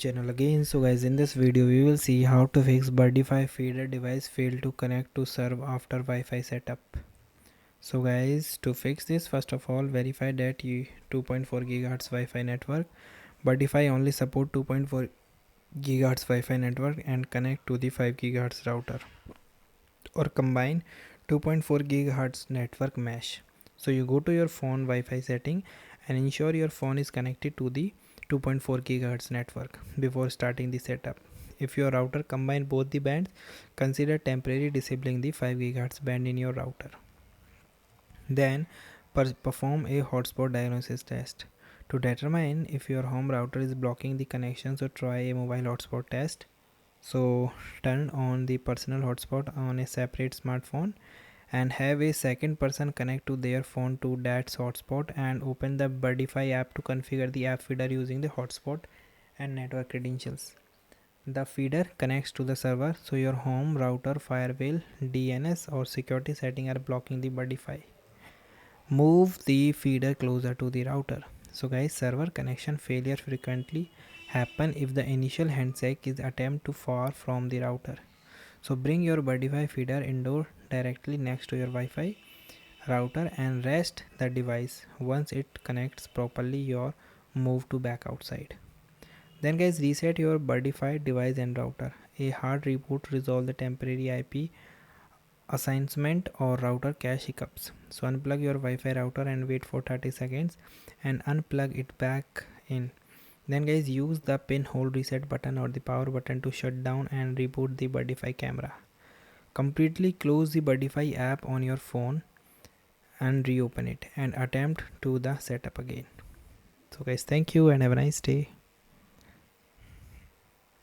Channel again. So guys, in this video we will see how to fix Birdfy feeder device failed to connect to serve after Wi-Fi setup. So guys, to fix this, first of all verify that you 2.4 GHz Wi-Fi network. Birdfy only support 2.4 GHz Wi-Fi network and connect to the 5 GHz router or combine 2.4 GHz network mesh. So you go to your phone Wi-Fi setting and ensure your phone is connected to the 2.4 GHz network before starting the setup. If your router combine both the bands, consider temporarily disabling the 5 GHz band in your router. Then perform a hotspot diagnosis test. To determine if your home router is blocking the connection, so try a mobile hotspot test. So turn on the personal hotspot on a separate smartphone and have a second person connect to their phone to that hotspot and open the Birdfy app to configure the app feeder using the hotspot and network credentials. The feeder connects to the server, so your home router firewall, DNS or security setting are blocking the Birdfy. Move the feeder closer to the router. So guys, server connection failure frequently happen if the initial handshake is attempt too far from the router. So bring your Birdfy feeder indoor directly next to your Wi-Fi router and rest the device. Once it connects properly, your move to back outside. Then guys, reset your Birdfy device and router. A hard reboot resolve the temporary IP assignment or router cache hiccups. So unplug your Wi-Fi router and wait for 30 seconds and unplug it back in. Then guys, use the pin hold reset button or the power button to shut down and reboot the Birdfy camera. Completely close the Birdfy app on your phone and reopen it and attempt to the setup again. So guys, thank you and have a nice day.